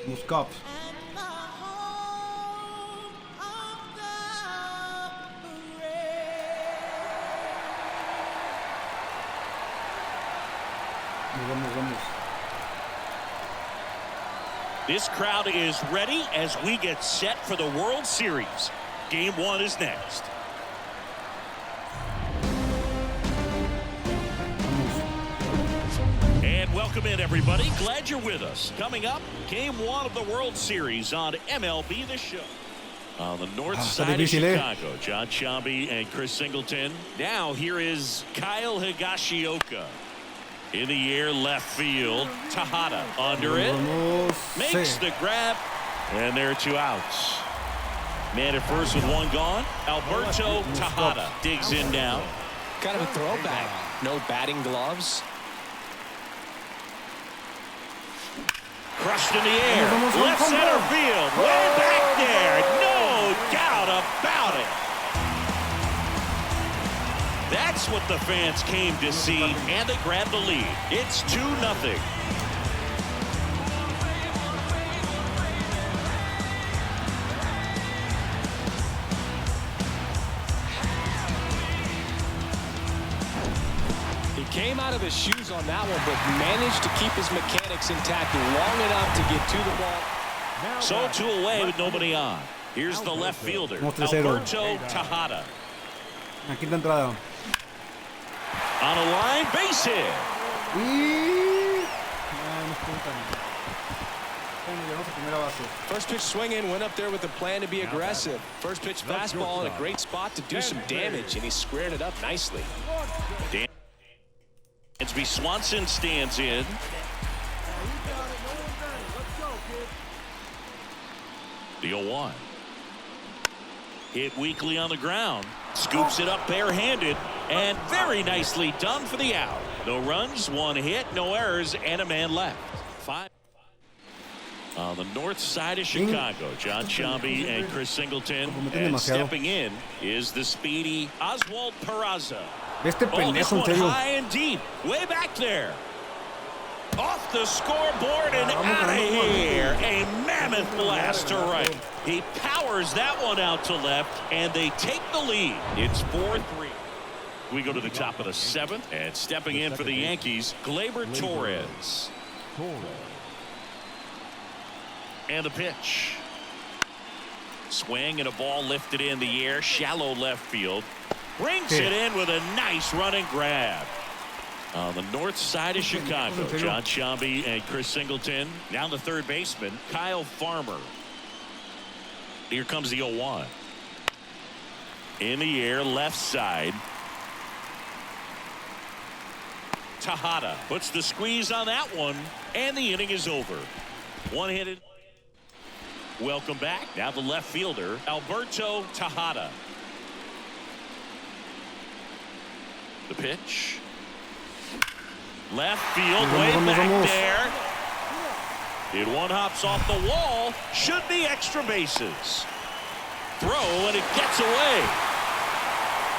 Muscat. Vamos. This crowd is ready as we get set for the World Series. Game 1 is next. And welcome in, everybody. Glad you're with us. Coming up, Game 1 of the World Series on MLB The Show. On the north side of Chicago, John Sciambi and Chris Singleton. Now here is Kyle Higashioka. In the air, left field. Tejada under it. Makes the grab. And there are 2 outs. Man at first with 1 gone. Alberto Tejada digs in now. Kind of a throwback. No batting gloves. Crushed in the air. Left center field. Way back there. No doubt about it. That's what the fans came to see, and they grabbed the lead. It's 2-0. He came out of his shoes on that one, but managed to keep his mechanics intact long enough to get to the ball. So 2 away with nobody on. Here's the left fielder, Alberto Tejada. Aquí la entrada. On a line, base hit. First pitch swinging, went up there with a plan to be aggressive. First pitch fastball in a great spot to do some damage, and he squared it up nicely. Dansby Swanson stands in. The 0-1. Hit weakly on the ground. Scoops it up barehanded, and very nicely done for the out. No runs, 1 hit, no errors, and a man left. 5. On the north side of Chicago, John Sciambi and Chris Singleton. And stepping in is the speedy Oswald Peraza. This one high and deep, way back there. Off the scoreboard and out of here. A mammoth blast to right. He powers that one out to left, and they take the lead. It's 4-3. We go to the top of the 7th, and stepping in for the Yankees, Gleyber Torres. And the pitch. Swing and a ball lifted in the air, shallow left field. Brings it in with a nice running grab. On the north side of Chicago, John Sciambi and Chris Singleton. Down the third baseman, Kyle Farmer. Here comes the 0-1. In the air, left side. Tejada puts the squeeze on that one, and the inning is over. One-handed. Welcome back. Now the left fielder, Alberto Tejada. The pitch. Left field, way back there. It one hops off the wall. Should be extra bases. Throw, and it gets away.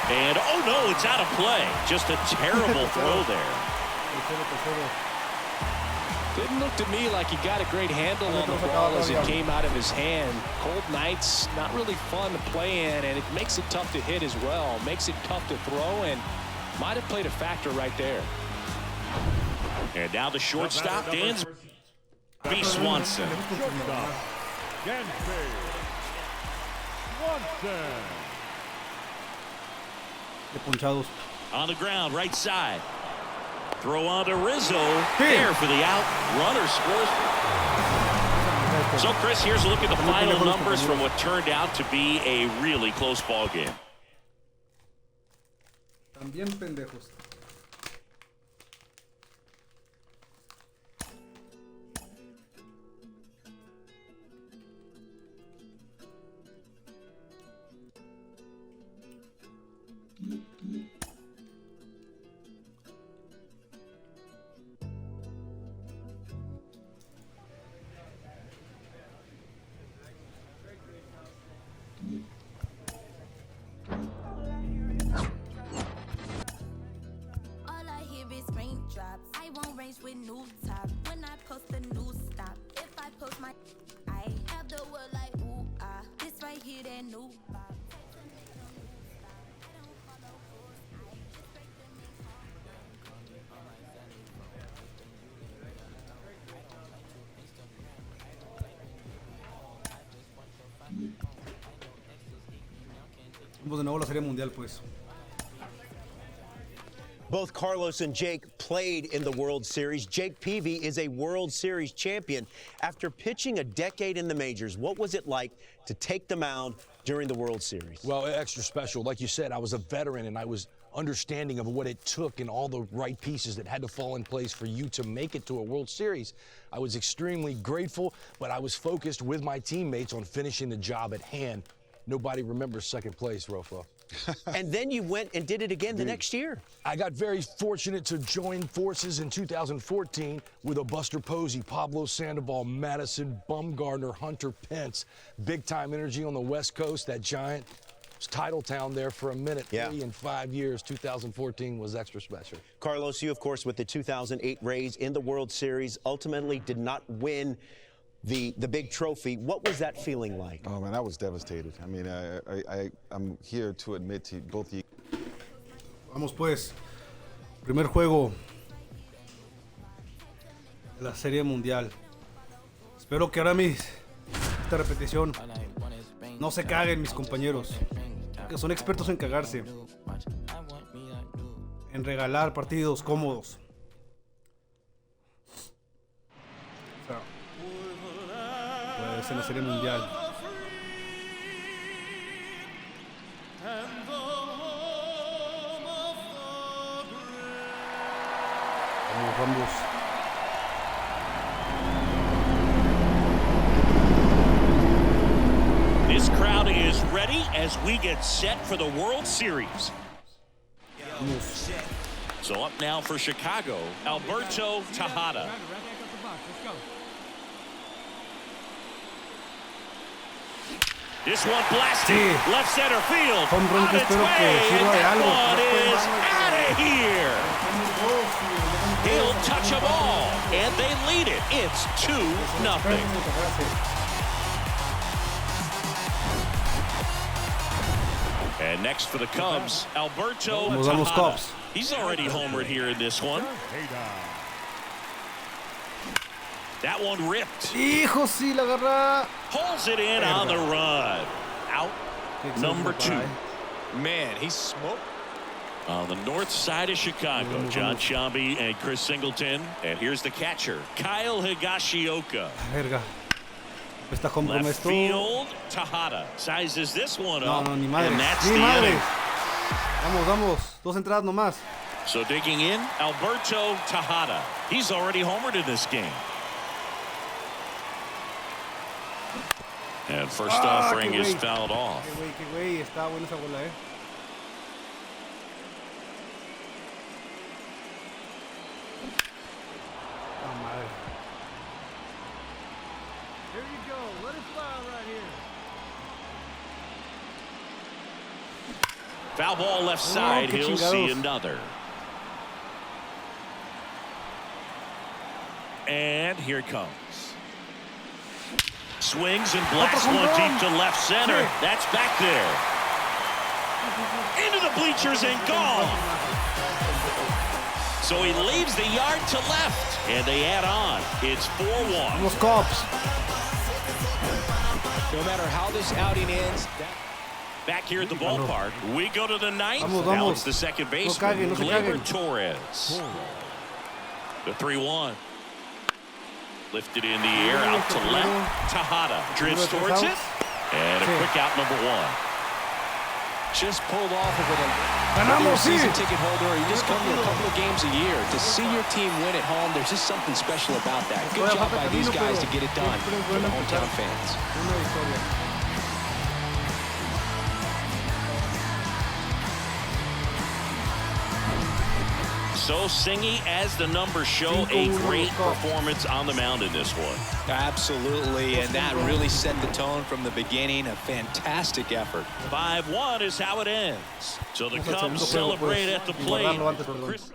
And, oh no, it's out of play. Just a terrible throw there. Didn't look to me like he got a great handle on the ball as it came out of his hand. Cold nights, not really fun to play in, and it makes it tough to hit as well. Makes it tough to throw, and might have played a factor right there. And now the shortstop, Dansby Swanson. On the ground, right side. Throw on to Rizzo. There for the out. Runner scores. So, Chris, here's a look at the final numbers from what turned out to be a really close ball game. También pendejos. With new top when I post a new stop. If I Vamos de nuevo a la Serie Mundial, pues. Both Carlos and Jake played in the World Series. Jake Peavy is a World Series champion. After pitching a decade in the majors, what was it like to take the mound during the World Series? Well, extra special. Like you said, I was a veteran and I was understanding of what it took and all the right pieces that had to fall in place for you to make it to a World Series. I was extremely grateful, but I was focused with my teammates on finishing the job at hand. Nobody remembers second place, Rofo. And then you went and did it again the next year. I got very fortunate to join forces in 2014 with a Buster Posey, Pablo Sandoval, Madison, Bumgarner, Hunter Pence. Big-time energy on the West Coast, that giant title town there for a minute. Yeah. 3 and 5 years. 2014 was extra special. Carlos, you, of course, with the 2008 Rays in the World Series, ultimately did not win the big trophy. What was that feeling like? Oh, man, I was devastated. I mean, I'm here to admit to both you. Vamos, pues. Primer juego de la Serie Mundial. Espero que ahora esta repetición no se caguen mis compañeros, que son expertos en cagarse, en regalar partidos cómodos. Pues en la Serie Mundial. Vamos. This crowd is ready as we get set for the World Series. Vamos. So up now for Chicago, Alberto Tejada. This one blasted Sí. left center field. Home run que On its espero que way, sirva de and algo. that one is out of here. He'll touch them all, and they lead it. It's 2-0. And next for the Cubs, Alberto Vamos, Tejada. Cubs. He's already homered here in this one. That one ripped. Hijo, sí, la agarra. Pulls it in on the run. Out number 2. Man, he's smoked. On the north side of Chicago, John Shambi and Chris Singleton. And here's the catcher, Kyle Higashioka. Verga. Está home con Left esto. field, Tejada sizes this one up. No, ni madre. And that's Ni the madre. inning. Vamos. 2 entradas nomás. So digging in, Alberto Tejada. He's already homered in this game. And first offering is fouled off. Qué güey. Está buena esa bola, Ah, madre. Here you go. Let it fly right here. Foul ball left side. qué He'll chingados. see another. And here it comes. Swings and blasts Otro one home deep run. to left center. Sí. That's back there. Into the bleachers and gone. So he leaves the yard to left. And they add on. It's 4-1. Vamos, Cubs. No matter how this outing ends, Back here at the ballpark, we go to the ninth. Vamos, Now vamos. it's the second No baseman, caguen, no se Gleyber caguen. Torres. The 3-1. Lifted in the air, out to left. Tejada drifts towards it. And a quick out, number 1. just pulled off of it. Ganamos, You're a sí. season ticket holder, you just come to a couple of games a year. To see your team win at home, there's just something special about that. Good job by these guys to get it done for the hometown fans. Una victoria. So Singy, as the numbers show, a great performance on the mound in this one. Absolutely, and that really set the tone from the beginning. A fantastic effort. 5-1 is how it ends. So the Cubs celebrate at the plate. Chris-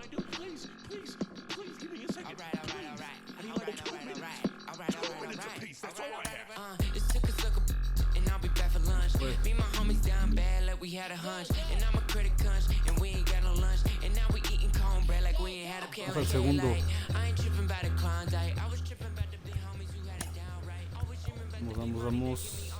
Vamos al segundo. Vamos.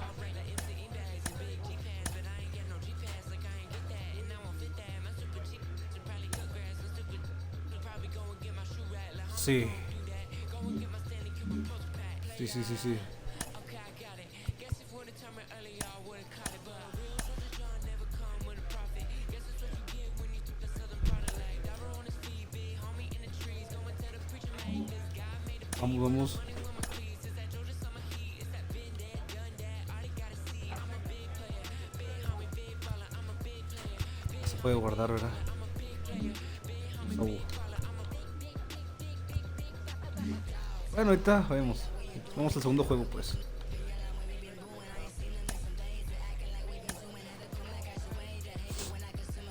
Sí. Sí. Vamos. Se puede guardar, ¿verdad? Bueno, ahorita vamos al segundo juego, pues.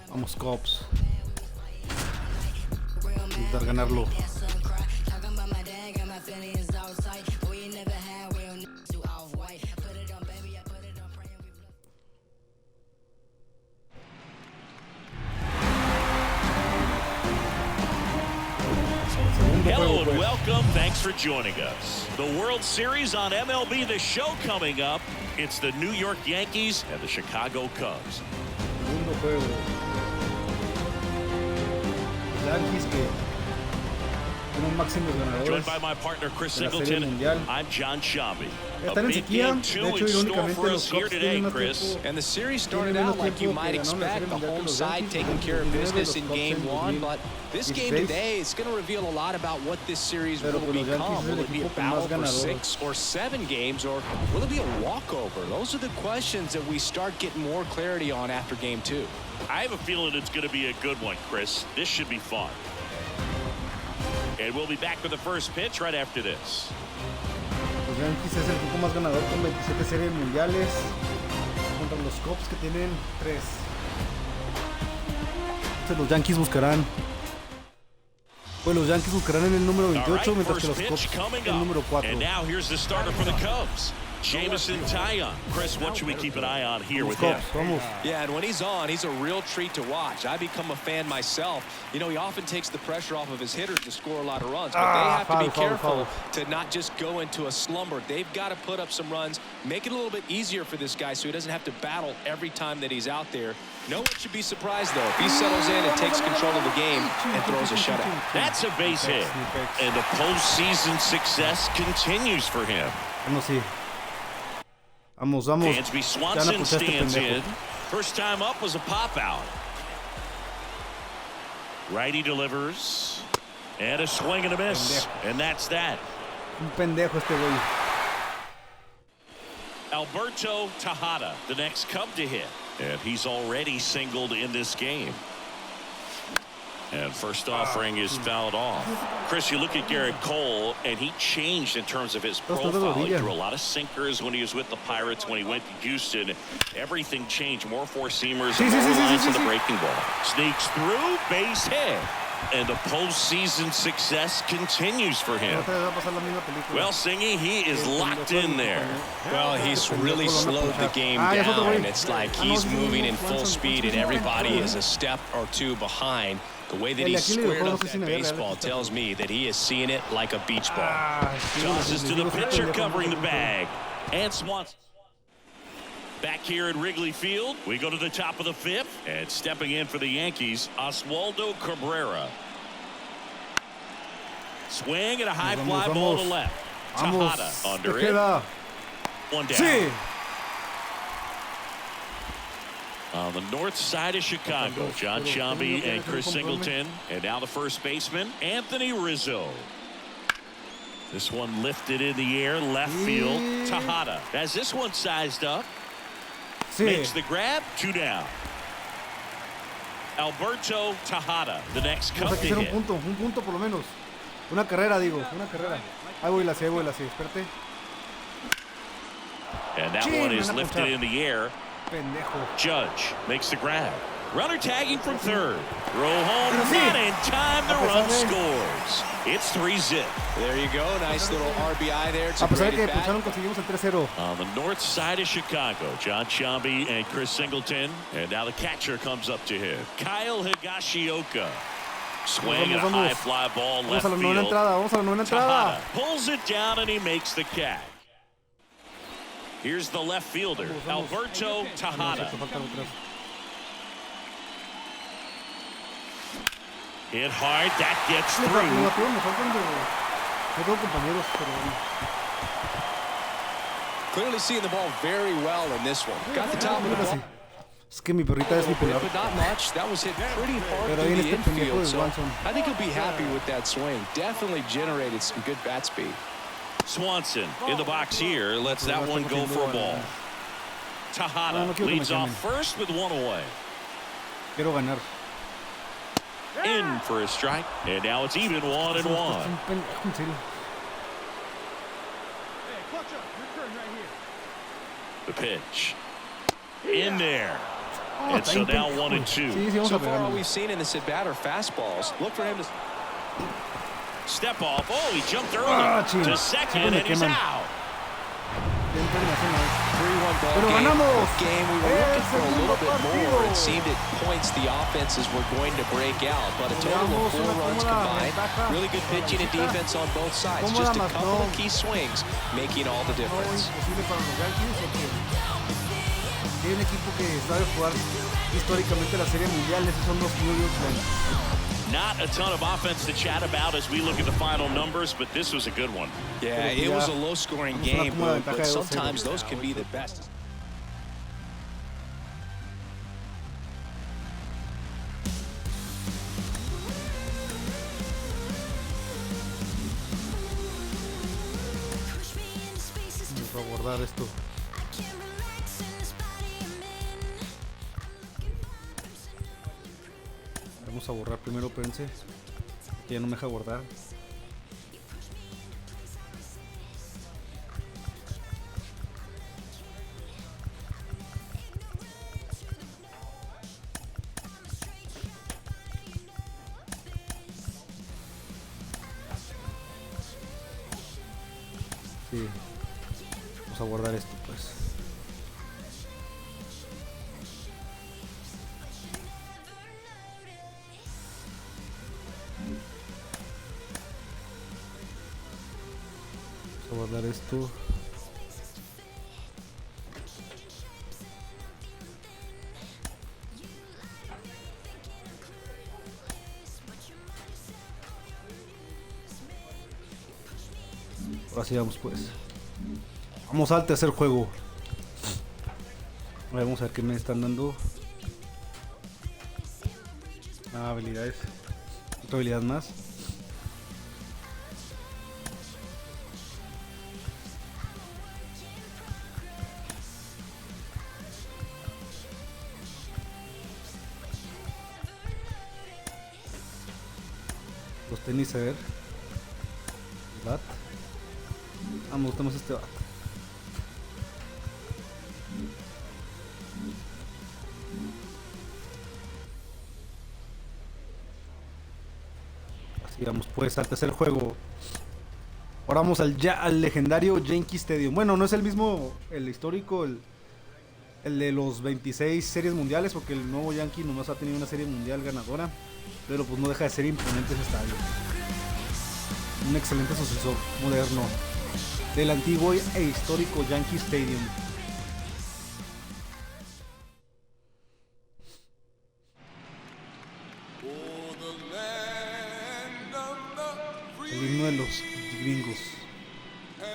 Vamos, Cops. Intentar ganarlo. Hello and welcome. Thanks for joining us. The World Series on MLB The Show coming up. It's the New York Yankees and the Chicago Cubs. Segundo juego. Yankees que tienen máximos ganadores. Joined by my partner Chris Singleton. I'm John Shambi. Están en sequía. De hecho, irónicamente, los Cubs tienen más tiempo. And the series started out like you might expect, the home side taking care of business in game one, but this game today is going to reveal a lot about what this series will become. Will it be a battle for 6 or 7 games, or will it be a walkover? Those are the questions that we start getting more clarity on after game 2. I have a feeling it's going to be a good one, Chris. This should be fun. And we'll be back with the first pitch right after this. Los Yankees es el equipo más ganador con 27 series mundiales contra los Cubs que tienen 3. Entonces los Yankees buscarán en el número 28, mientras que los Cubs en el número 4. And now here's the starter for the Cubs. Jameson Taillon. Chris, what should we keep an eye on here with him? Yeah, and when he's on, he's a real treat to watch. I become a fan myself. You know, he often takes the pressure off of his hitters to score a lot of runs, but they have to be careful to not just go into a slumber. They've got to put up some runs, make it a little bit easier for this guy so he doesn't have to battle every time that he's out there. No one should be surprised, though, if he settles in and takes control of the game and throws a shutout. That's a base hit, and the postseason success continues for him. Vamos. Dansby Swanson stands in. First time up was a pop out. Righty delivers. And a swing and a miss. And that's that. Un pendejo este güey. Alberto Tejada, the next Cub to hit. And he's already singled in this game. And first offering is fouled off. Chris, you look at Garrett Cole, and he changed in terms of his profile. He threw a lot of sinkers when he was with the Pirates. When he went to Houston, everything changed. More four-seamers, more lines in the breaking ball. Sneaks through, base hit. And the postseason success continues for him. Well, Singy, he is locked in there. Well, he's really slowed the game down, and it's like he's moving in full speed, and everybody is a step or two behind. The way that he squared up that baseball tells me that he is seeing it like a beach ball. Tosses to the pitcher covering the bag. And Swanson. Back here at Wrigley Field, we go to the top of the 5th. And stepping in for the Yankees, Oswaldo Cabrera. Swing and a high fly ball to left. Tejada under it. One down. On the north side of Chicago, John Shambi and Chris Singleton. And now the first baseman, Anthony Rizzo. This one lifted in the air, left field. Tejada has this one sized up. Makes the grab, 2 down. Alberto Tejada, the next Cub to hit. Un punto por lo menos. Una carrera, una carrera. Ahí voy la espérate. And that one is lifted in the air. Pendejo. Judge makes the grab. Runner tagging from third. Throw home run in time. The run scores. It's 3-zip. There you go. Nice little RBI there. It's a great at bat. Conseguimos el 3-0. On the north side of Chicago, John Shambi and Chris Singleton. And now the catcher comes up to hit. Kyle Higashioka. Swing and a high fly ball left Vamos a la novena field. entrada, vamos a la novena entrada. Tejada pulls it down and he makes the catch. Here's the left fielder, Alberto Tejada. Hit hard, that gets Me through. faltan de compañeros, pero Clearly seeing the ball very well in this one. Got the top of the ball. es que mi perrita es bipolar. But not much. That was hit pretty hard Pero through ahí en the este pendejo infield. de So Swanson. I think he'll be happy with that swing. Definitely generated some good bat speed. Swanson in the box here, lets that one go for a ball. Tejada leads off first with one away. Quiero ganar. In for a strike, and now it's even 1-1. En serio. Hey, clutch up. Your turn right here. The pitch in there, and so now 1-2. Sí, vamos So a far, all pegarlo. we've seen in this at-bat are fastballs. Look for him to... Step off. Oh, he jumped early Ching. to second, me and he's queman. out. 3-1 ball Pero game. ganamos. Game we were looking for a little bit Segundo more. It partido. seemed at points the offenses were going to break out, but a total of 4 runs combined. Really good pitching and defense on both sides. Just a couple of key swings making all the No, difference. imposible para los Yankees porque hay un equipo que sabe jugar históricamente la Serie Mundial. Esos son los New York Yankees. Not a ton of offense to chat about as we look at the final numbers, but this was a good one. Yeah, it was a low-scoring game, cómoda but ventaja de 2-0. sometimes those can be the best. Vamos a guardar esto. Vamos a borrar primero, pense. Que ya no me deja guardar. Sí. Vamos a guardar esto, pues. Vamos a guardar esto. Ahora sí vamos, pues. Vamos al tercer juego. Vamos a ver qué me están dando. Habilidades. Otra habilidad más. Los tenis, a ver. Bat. Ah, me gusta más este bat. Así vamos pues al tercer juego. Ahora vamos al legendario Yankee Stadium. Bueno, no es el mismo, el histórico, el de los 26 series mundiales, porque el nuevo Yankee nomás ha tenido una serie mundial ganadora. Pero pues no deja de ser imponente ese estadio. Un excelente sucesor moderno del antiguo e histórico Yankee Stadium. El himno de los gringos.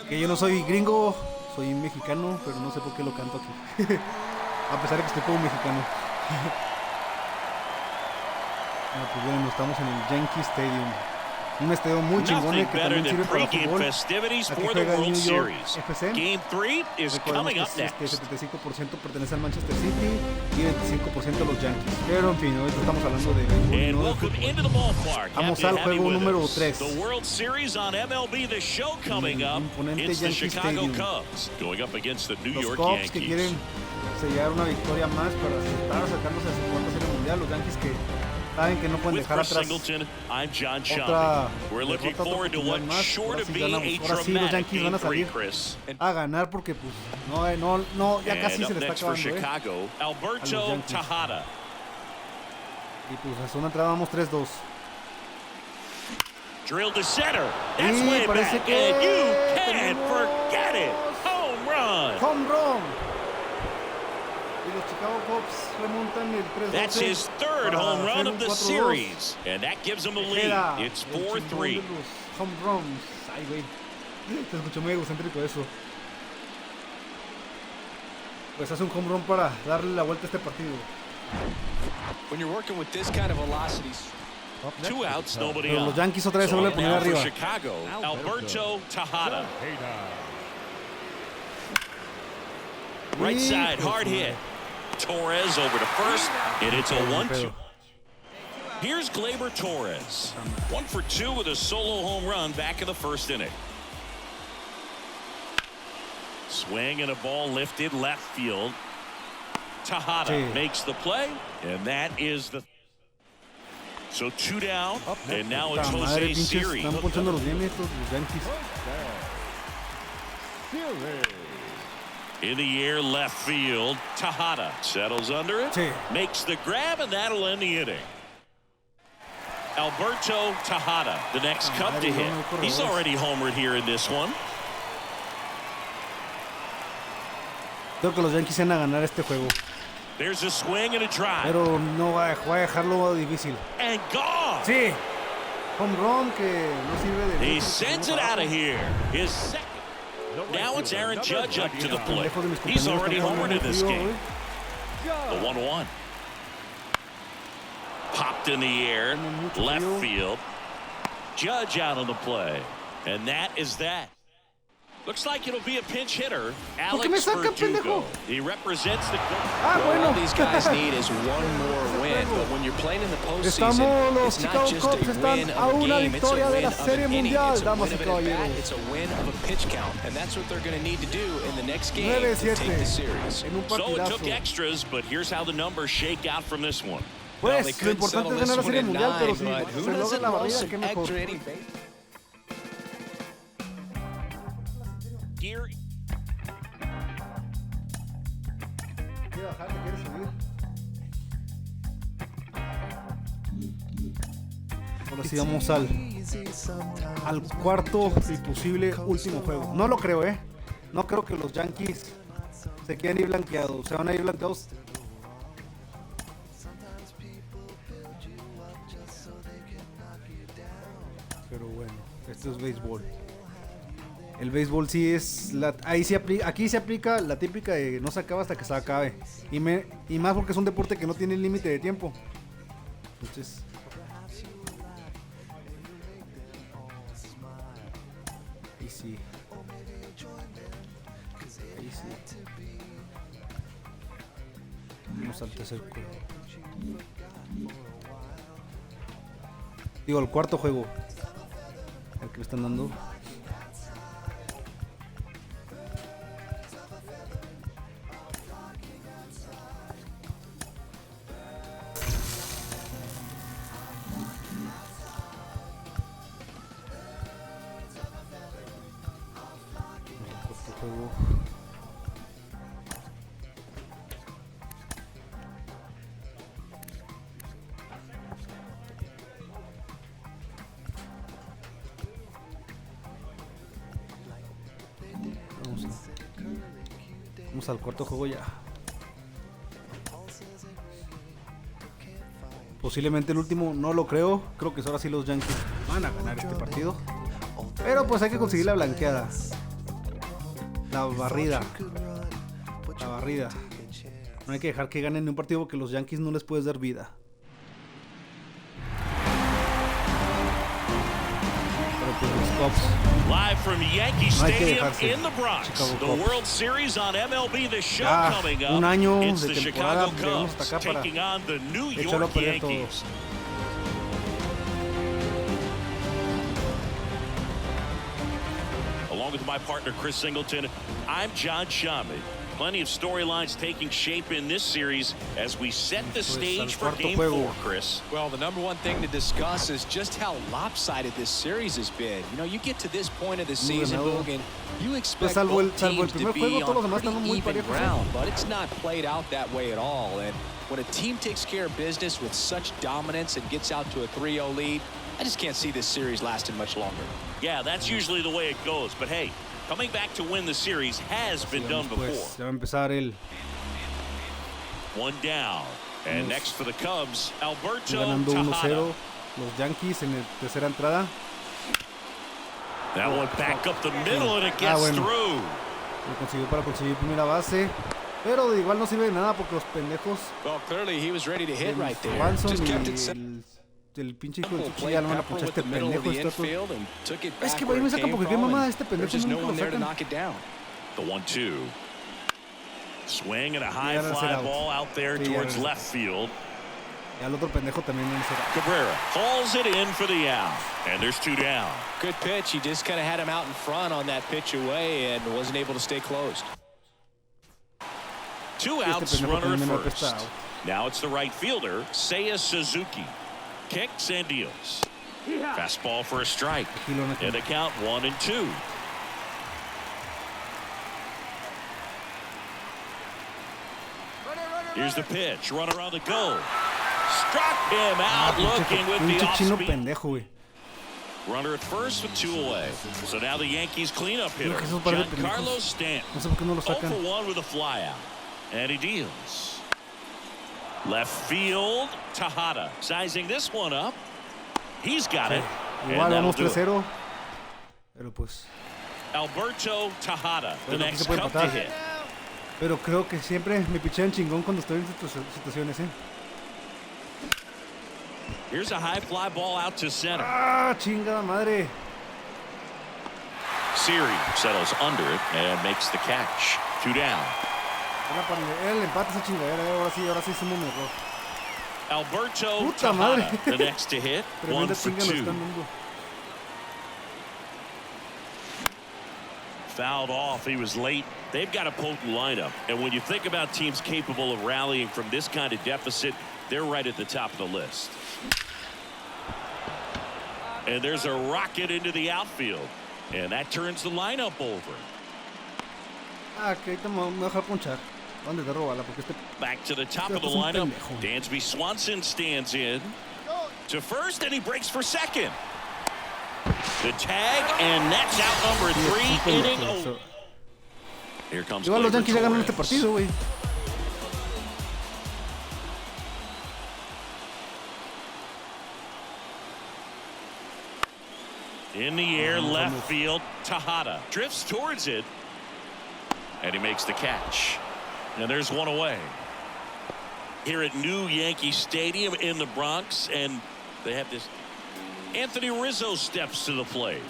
Que yo no soy gringo, soy mexicano, pero no sé por qué lo canto aquí. A pesar de que estoy como mexicano. Pues bueno, estamos en el Yankee Stadium. Un estadio muy chingón Nothing que better también sirve than para pregame fútbol. festivities Aquí for the juega el World New York Series. FC. Game 3 is Recordemos coming que up este next. 75% pertenece al Manchester City y 25% a los Yankees. Pero en fin, hoy estamos hablando de béisbol y And no de welcome fútbol. into the ballpark. Vamos Happy to al have you juego with número us. 3. The World Series on MLB The Show coming up. Imponente It's the Yankee Chicago Stadium. Cubs going up against the New Los York Cubs que Yankees. quieren sellar una victoria más para estar acercándose a su cuarta serie mundial. Los Yankees que saben que no pueden With dejar Chris atrás Singleton, I'm John otra Shelby. We're looking derrota, forward to otra what oportunidad más. sure Ahora to sí be ganamos. a Ahora sí los dramatic Yankees van Game a 3, salir Chris. a ganar porque pues no, ya casi And se up le está next for acabando, Chicago, Alberto Yankees. Tejada. Y pues a una entrada vamos 3-2. Drilled to center. That's Y way parece back, que and you can't tenemos forget it. Home run. Home run. Y los Chicago Cubs remontan el 3-12. That's his third para home hacer run un of the 4-2. series, and that gives him a lead. Queda It's el chingón 4-3. de los home runs. Ay, güey. Se escuchó muy egocéntrico eso. Pues hace un home run para darle la vuelta a este partido. When you're working with this kind of velocities. 2 outs, nobody Pero on. los Yankees otra vez se So vuelven a poner now for arriba. Chicago, Alberto Tejada. Right side, hard hit. Torres over to first, and it's a 1-2. Here's Gleyber Torres. 1 for 2 with a solo home run back in the first inning. Swing and a ball lifted left field. Tejada makes the play, and that is the... So 2 down, and now it's Puta madre, Jose pinches, Serie. están ponchando los bien estos, los Yankees. In the air, left field. Tejada settles under it, Sí. makes the grab, and that'll end the inning. Alberto Tejada, the next Cub to hit. He's already homered here in this one. Creo que los Yankees van a ganar este juego. There's a swing and a drive. Pero no va a dejarlo difícil. And gone. Sí. Home run que no sirve de... He sends it out of here. His second. Now it's Aaron Judge up to the plate. He's already homered in this game. The 1-1. Popped in the air. Left field. Judge out on the play. And that is that. Looks like it'll be a pinch hitter. Alex Verdugo. He represents the... All these guys need is one more win, but when you're playing in the postseason, Los it's not Chicago just a Cubs están win a of a una game, it's a victoria de win la of Serie an inning. Mundial, It's a damas win y of an at-bat, caballeros. it's a win of a pitch count, and that's what they're going to need to do in the next game 9-7 to take the series. en un So it took partidazo. extras, but here's how the numbers shake out from this one. Well, they Pues lo could settle importante es this ganar la one Serie at Mundial, pero 9, si but se who logra doesn't la love barrida, some qué mejor. extra inning base? Here. Quiere bajar, te quiere subir. Ahora sí vamos al cuarto y posible último juego. No lo creo, No creo que los Yankees se queden ir blanqueados. Se van a ir blanqueados. Pero bueno, esto es béisbol. El béisbol sí es ahí sí aplica, aquí se aplica la típica de no se acaba hasta que se acabe. Y más porque es un deporte que no tiene límite de tiempo. Entonces, ahí sí. Ahí sí. Vamos al tercer juego. Digo, el cuarto juego. El que me están dando. Vamos al cuarto juego ya. Posiblemente el último, no lo creo. Creo que ahora sí los Yankees van a ganar este partido. Pero pues hay que conseguir la blanqueada. La barrida. La barrida. No hay que dejar que ganen un partido porque los Yankees no les puedes dar vida. Pero pues los Cubs. Live from Yankee No hay que Stadium dejarse. in the Bronx. Chicago The Cubs. World Series on MLB The Show Ya, coming up. un año It's de the temporada, Chicago llegamos Cubs hasta acá para taking on the New echarlo a York perder todo. Yankees. Along with my partner Chris Singleton, I'm John Shamit. Plenty of storylines taking shape in this series as we set the stage for Game 4, Chris. Well, the number one thing to discuss is just how lopsided this series has been. You know, you get to this point of the season, Bogan, you expect both teams to be on pretty even ground, but it's not played out that way at all. And when a team takes care of business with such dominance and gets out to a 3-0 lead, I just can't see this series lasting much longer. Yeah, that's usually the way it goes. But hey, coming back to win the series has been done before. Ya va a empezar el One down. And next for the Cubs, Alberto ganando Tejada. 1-0 los Yankees en la tercera entrada. That one back up the middle and it gets through. Lo consiguió para conseguir primera base. Pero de igual no sirve de nada porque los pendejos Well, clearly he was ready to hit right there. Swanson Just y kept it simple. el pinche hijo de su chilla no van a puchar este pendejo. Es que güey, me saca porque qué mamada este pendejo There's nunca no lo one there to sacan. knock it down. The 1-2. Swing and a high Ya era fly out. ball out there Sí, ya towards era. left field. Y al otro pendejo también no será. Cabrera hauls it in for the out. And there's 2 down. Good pitch. He just kind of had him out in front on that pitch away and wasn't able to stay closed. 2 outs, pendejo runner at también me first. apesta out. Now it's the right fielder, Seiya Suzuki. Kicks and deals. Fastball for a strike. And the count 1-2. Here's the pitch. Runner on the go. Struck him out looking with the Pinche chino off-speed. pendejo, güey. Runner at first with 2 away. So now the Yankees cleanup hitter, que esos par de Giancarlo pendejos. Stanton. No sé por qué no lo 0 sacan. for 1 with a flyout. And he deals. Left field, Tejada. Sizing this one up. He's got it. Igual And that'll vamos do it. 3-0. Pero pues. Alberto Tejada, the Bueno, aquí next se puede Cub to empatar. hit. Pero creo que siempre me pichean chingón cuando estoy en situaciones, ¿eh? Here's a high fly ball out to center. ¡Ah, chingada madre! Serie settles under it and makes the catch. 2 down. Era el empate esa chingadera. Ahora sí hicimos un error. Alberto Puta Tejada, madre. the next to hit. 1 Tremenda for chinga nos 2. están dando. Fouled off. He was late. They've got a potent lineup. And when you think about teams capable of rallying from this kind of deficit, they're right at the top of the list. And there's a rocket into the outfield. And that turns the lineup over. Ah, que ahorita me voy a dejar ponchar. ¿Dónde te robarla? Porque este Back to the top of the Es un lineup. pendejo. Dansby Swanson stands in to first, and he breaks for second. The tag, and that's out number 3, inning over. Here comes igual los Yankees ya Gleyber ganaron este Torres. partido, güey. In the air, left field, Tejada drifts towards it, and he makes the catch. And there's 1 away. Here at New Yankee Stadium in the Bronx, and they have this. Anthony Rizzo steps to the plate.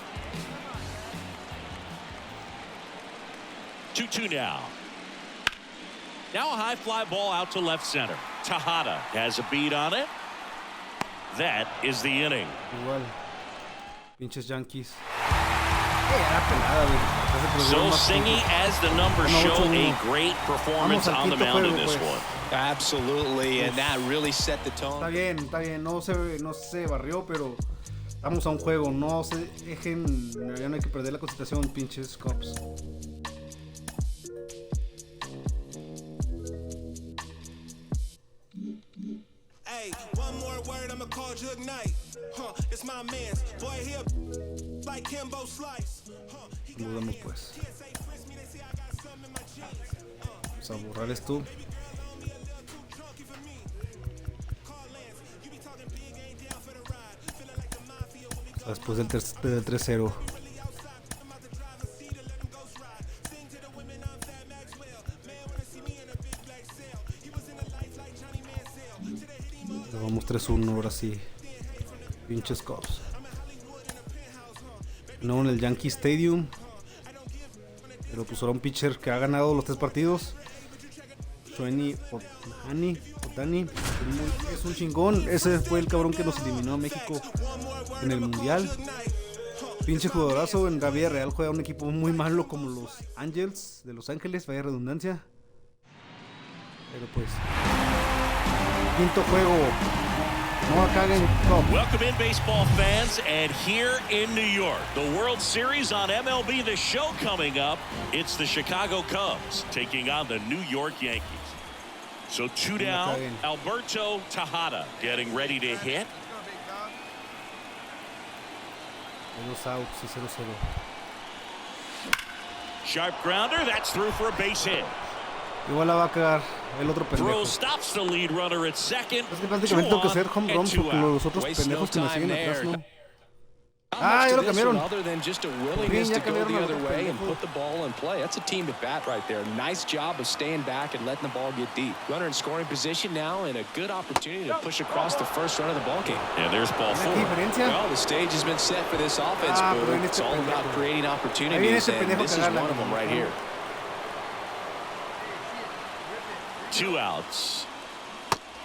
2-2 now. Now a high fly ball out to left center. Tejada has a beat on it. That is the inning. Igual. Pinches Yankees. Era pelada, güey. Hace por el So gol más Singy, as the numbers Vamos, show, 8-1. a great performance Vamos al on the quinto mound in juego, this pues. one. Absolutely, and that really set the tone. Está bien. No se barrió, pero estamos a un juego. No se dejen. Ya no hay que perder la concentración, pinches Cubs. Hey, one more word, I'ma call Jug Knight. It's my man's. Boy, here like Kimbo Slice. Nos vemos pues. Vamos a borrar esto. Después del 3-0. Nos vamos 3-1 ahora sí. Pinches Cubs. No en el Yankee Stadium. Pero pues ahora un pitcher que ha ganado los 3 partidos. Shohei Ohtani. Es un chingón. Ese fue el cabrón que nos eliminó a México en el Mundial. Pinche jugadorazo. En la vida real juega un equipo muy malo como los Angels de Los Ángeles. Vaya redundancia. Pero pues. Quinto juego. No la caguen. Welcome in, baseball fans, and here in New York, the World Series on MLB The Show coming up. It's the Chicago Cubs taking on the New York Yankees. So 2 down, Alberto Tejada getting ready to hit. Hay 2 outs y 0-0. Sharp grounder, that's through for a base hit. Igual la va a cagar el otro pendejo. Throw stops the lead runner at second. Es que prácticamente tengo que hacer home runs porque los otros pendejos que me siguen atrás no. Ah, ya lo cambiaron. Other than just a willingness to go the other way and put the ball in play. That's a team at bat right there. Nice job of staying back and letting the ball get deep. Runner in scoring position now and a good opportunity to push across the first run of the ball game. And there's ball 4. Well, the stage has been set for this offense, Boo. It's all about creating opportunities, and this is one of them right here. 2 outs.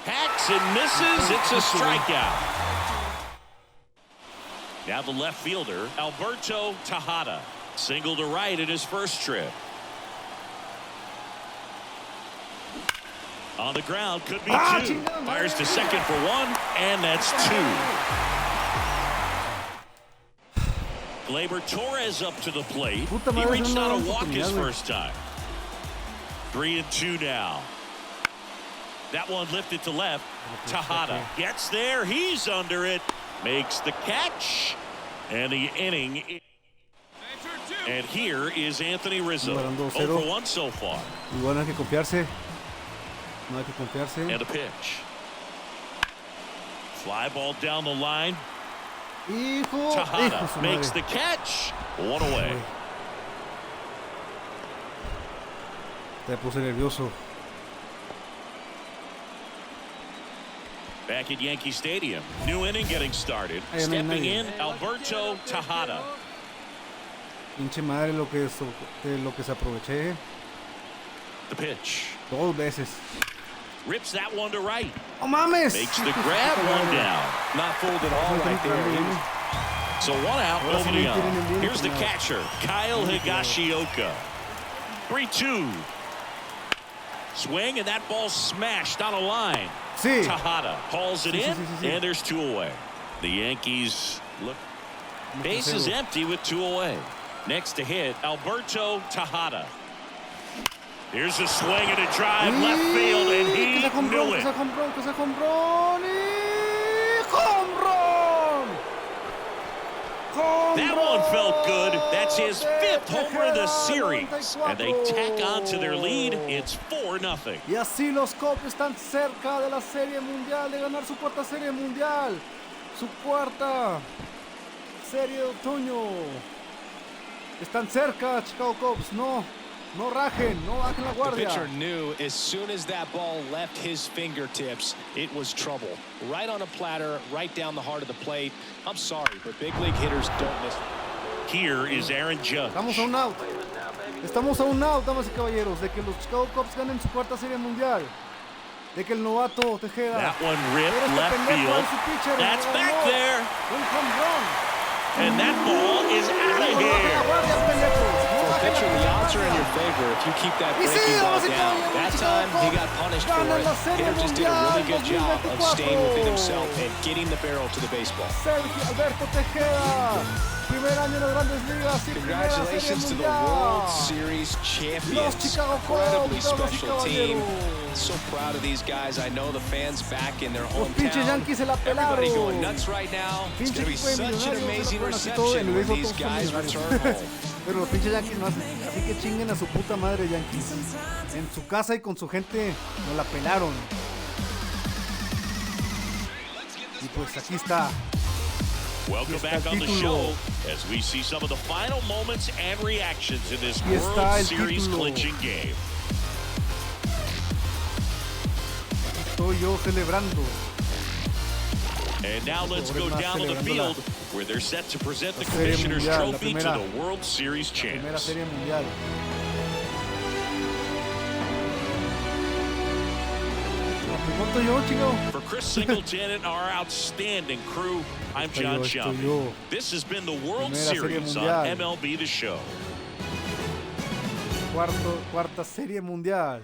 Hacks and misses. It's a strikeout. Now the left fielder, Alberto Tejada. Single to right in his first trip. On the ground, could be 2. Fires to second for 1, and that's 2. Gleyber Torres up to the plate. He reached out a walk his first time. 3-2 now. That one lifted to left. Tejada gets there. He's under it. Makes the catch. And the inning. And here is Anthony Rizzo. 0 for 1 so far. Igual no hay que confiarse. No hay que confiarse. And a pitch. Fly ball down the line. Tejada makes the catch. 1 away. Te puse nervioso. Back at Yankee Stadium. New inning getting started. Stepping in, Alberto Tejada. Pinche madre lo que se aproveché. The pitch. 2 veces. Rips that one to right. ¡Oh, mames! Makes the grab, 1 down. Not fooled at all right there. So 1 out, nobody on. Here's the catcher, Kyle Higashioka. 3-2. Swing, and that ball smashed on a line. Sí. Tejada hauls it in, sí. and there's 2 away. The Yankees look. Base is empty with 2 away. Next to hit, Alberto Tejada. Here's a swing and a drive left field, and he knew it. That one felt good. That's his 5th homer of the series. And they tack on to their lead. It's 4-0. Y así los Cubs están cerca de la Serie Mundial, de ganar su 4ª Serie Mundial. Su 4ª Serie de otoño. Están cerca, Chicago Cubs. No rajen la guardia. The pitcher knew as soon as that ball left his fingertips, it was trouble. Right on a platter, right down the heart of the plate. I'm sorry, but big league hitters don't miss. Here is Aaron Judge. Estamos a un out. Estamos a un out, damas y caballeros, de que los Chicago Cubs ganen su 4ª Serie Mundial. De que el novato Tejeda. That one ripped left field. That's back there. Un home run. And that ball is out of here. Pitcher, the odds are in your favor if you keep that breaking ball down. That time, he got punished for it. Hitter just did a really good job of staying within himself and getting the barrel to the baseball. Sergio Alberto Tejeda, primer año en las Grandes Ligas. Congratulations to the World Series champions. Incredibly special team. So proud of these guys. I know the fans back in their hometown. Everybody going nuts right now. It's going to be such an amazing reception when these guys return home. Pero los pinches Yankees no hacen, así que chinguen a su puta madre, Yankees. En su casa y con su gente nos la pelaron. Y pues aquí está. Welcome back on the show as we see some of the final moments and reactions in this World Series clinching game. Estoy yo celebrando. And now let's go down to the field where they're set to present the Commissioner's Trophy to the World Series champs. For Chris Singleton and our outstanding crew, I'm John Shumby. This has been the World Series on MLB The Show. Cuarta Serie Mundial.